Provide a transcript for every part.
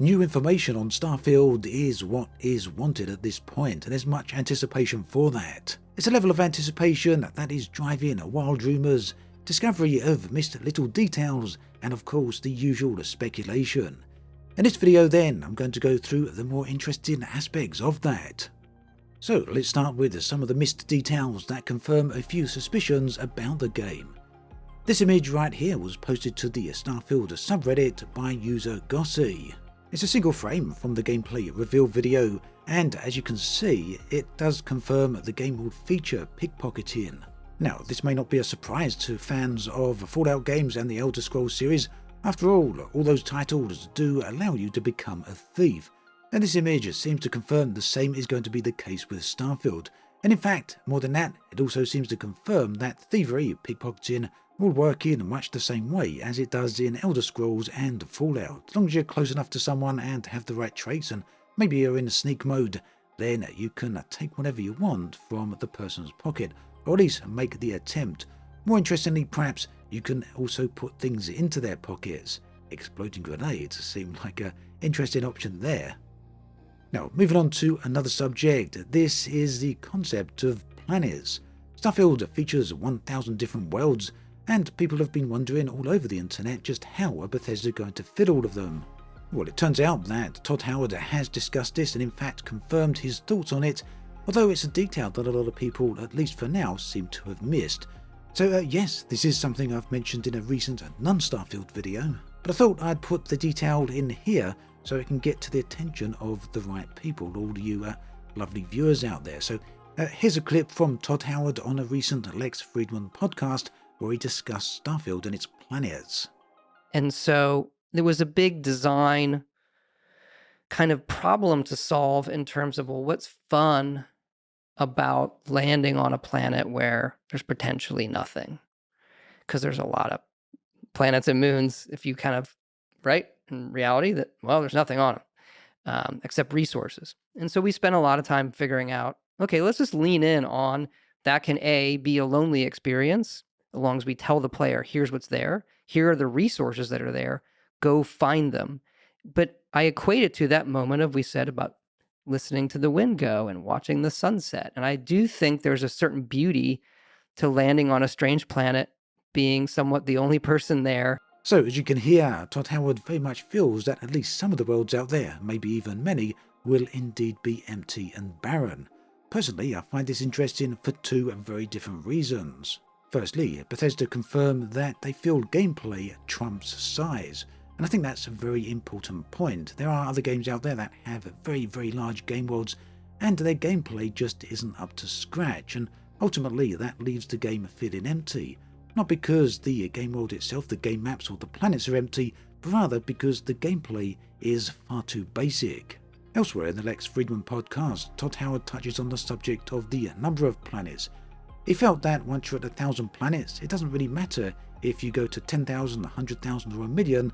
New information on Starfield is what is wanted at this point, and there's much anticipation for that. It's a level of anticipation that is driving wild rumours, discovery of missed little details, and of course the usual speculation. In this video then, I'm going to go through the more interesting aspects of that. So let's start with some of the missed details that confirm a few suspicions about the game. This image right here was posted to the Starfield subreddit by user Gossi. It's a single frame from the gameplay reveal video, and as you can see, it does confirm the game will feature pickpocketing. Now, this may not be a surprise to fans of Fallout games and the Elder Scrolls series. After all those titles do allow you to become a thief, and this image seems to confirm the same is going to be the case with Starfield. And in fact, more than that, it also seems to confirm that thievery, pickpocketing, will work in much the same way as it does in Elder Scrolls and Fallout. As long as you're close enough to someone and have the right traits, and maybe you're in sneak mode, then you can take whatever you want from the person's pocket, or at least make the attempt. More interestingly, perhaps, you can also put things into their pockets. Exploding grenades seem like an interesting option there. Now, moving on to another subject, this is the concept of planets. Starfield features 1,000 different worlds, and people have been wondering all over the internet just how are Bethesda going to fit all of them. Well, it turns out that Todd Howard has discussed this and in fact confirmed his thoughts on it, although it's a detail that a lot of people, at least for now, seem to have missed. So yes, this is something I've mentioned in a recent non-Starfield video, but I thought I'd put the detail in here so it can get to the attention of the right people, all you lovely viewers out there. So here's a clip from Todd Howard on a recent Lex Friedman podcast where he discussed Starfield and its planets. And so there was a big design kind of problem to solve in terms of, well, what's fun about landing on a planet where there's potentially nothing? Because there's a lot of planets and moons, if you kind of, right, in reality, that, well, there's nothing on them except resources. And so we spent a lot of time figuring out, okay, let's just lean in on that can be a lonely experience, as long as we tell the player, here's what's there, here are the resources that are there, go find them. But I equate it to that moment of, we said about listening to the wind go and watching the sunset. And I do think there's a certain beauty to landing on a strange planet, being somewhat the only person there. So as you can hear, Todd Howard very much feels that at least some of the worlds out there, maybe even many, will indeed be empty and barren. Personally, I find this interesting for two very different reasons. Firstly, Bethesda confirmed that they feel gameplay trumps size, and I think that's a very important point. There are other games out there that have very, very large game worlds, and their gameplay just isn't up to scratch, and ultimately that leaves the game feeling empty. Not because the game world itself, the game maps or the planets are empty, but rather because the gameplay is far too basic. Elsewhere in the Lex Friedman podcast, Todd Howard touches on the subject of the number of planets. He felt that once you're at 1,000 planets, it doesn't really matter if you go to 10,000, 100,000 or 1 million.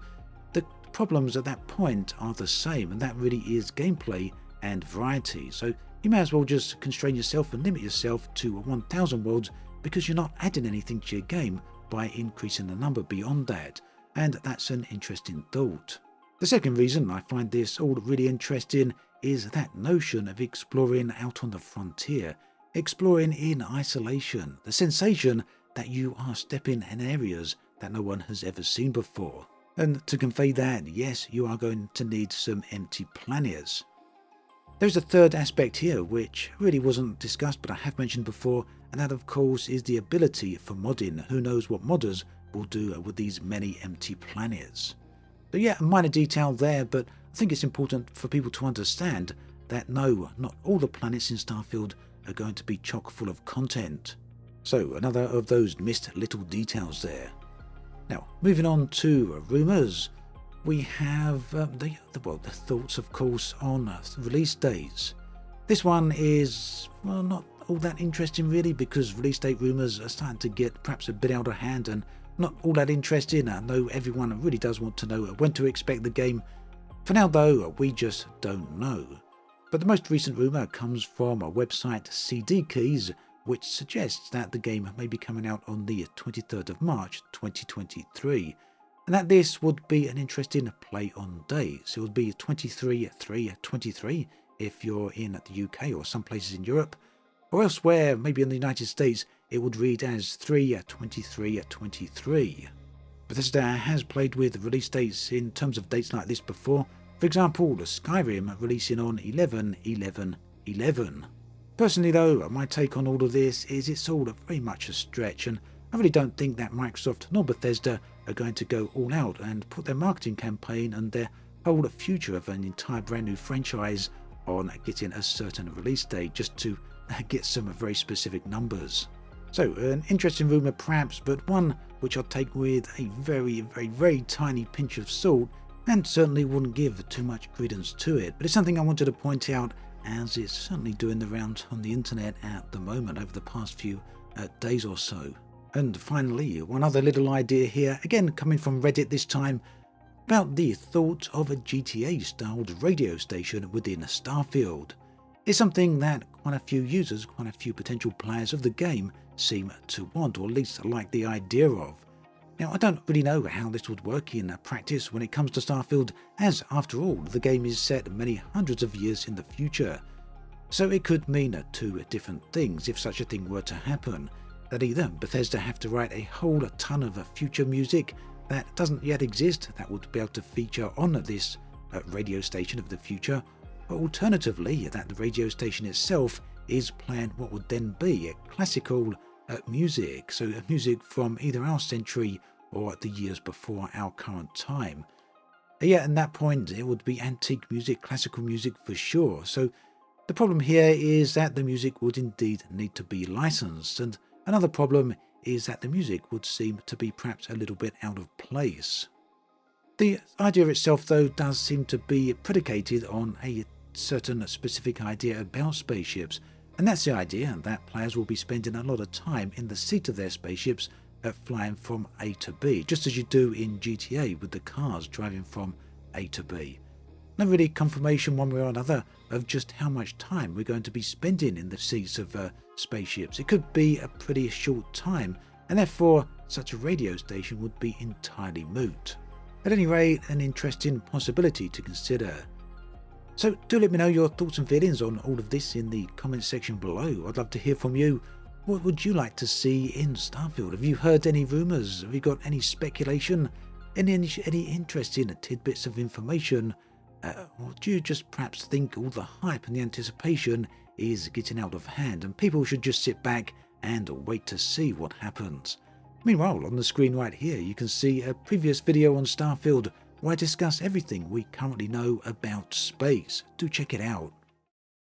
The problems at that point are the same, and that really is gameplay and variety. So you may as well just constrain yourself and limit yourself to 1,000 worlds, because you're not adding anything to your game by increasing the number beyond that, and that's an interesting thought. The second reason I find this all really interesting is that notion of exploring out on the frontier, exploring in isolation, the sensation that you are stepping in areas that no one has ever seen before. And to convey that, yes, you are going to need some empty planets. There's a third aspect here which really wasn't discussed but I have mentioned before, and that of course is the ability for modding. Who knows what modders will do with these many empty planets. So yeah, a minor detail there, but I think it's important for people to understand that no, not all the planets in Starfield are going to be chock full of content. So another of those missed little details there. Now, moving on to Rumours, we have the thoughts, of course, on release dates. This one is, well, not all that interesting really, because release date rumours are starting to get perhaps a bit out of hand and not all that interesting. I know everyone really does want to know when to expect the game. For now though, we just don't know. But the most recent rumour comes from a website CD Keys, which suggests that the game may be coming out on the 23rd of March 2023. and that this would be an interesting play on dates. It would be 23-3-23 if you're in the UK or some places in Europe, or elsewhere, maybe in the United States, it would read as 3-23-23. Bethesda has played with release dates in terms of dates like this before. For example, Skyrim releasing on 11-11-11. Personally though, my take on all of this is it's all very much a stretch, and I really don't think that Microsoft nor Bethesda are going to go all out and put their marketing campaign and their whole future of an entire brand new franchise on getting a certain release date just to get some very specific numbers. So, an interesting rumour perhaps, but one which I'll take with a very, very, very tiny pinch of salt, and certainly wouldn't give too much credence to it. But it's something I wanted to point out, as it's certainly doing the rounds on the internet at the moment over the past few days or so. And finally, one other little idea here, again coming from Reddit this time, about the thought of a GTA-styled radio station within Starfield. It's something that quite a few users, quite a few potential players of the game seem to want, or at least like the idea of. Now, I don't really know how this would work in practice when it comes to Starfield, as after all, the game is set many hundreds of years in the future. So it could mean two different things if such a thing were to happen. That either Bethesda have to write a whole ton of future music that doesn't yet exist that would be able to feature on this radio station of the future, or alternatively that the radio station itself is playing what would then be classical music, so music from either our century or the years before our current time. Yeah, at that point it would be antique music, classical music for sure. So the problem here is that the music would indeed need to be licensed, and another problem is that the music would seem to be perhaps a little bit out of place. The idea itself, though, does seem to be predicated on a certain specific idea about spaceships, and that's the idea that players will be spending a lot of time in the seat of their spaceships flying from A to B, just as you do in GTA with the cars driving from A to B. No really confirmation one way or another of just how much time we're going to be spending in the seats of spaceships. It could be a pretty short time, and therefore such a radio station would be entirely moot. At any rate, an interesting possibility to consider. So do let me know your thoughts and feelings on all of this in the comments section below. I'd love to hear from you. What would you like to see in Starfield? Have you heard any rumours? Have you got any speculation? Any interesting tidbits of information? Or do you just perhaps think all the hype and the anticipation is getting out of hand and people should just sit back and wait to see what happens? Meanwhile, on the screen right here, you can see a previous video on Starfield where I discuss everything we currently know about space. Do check it out.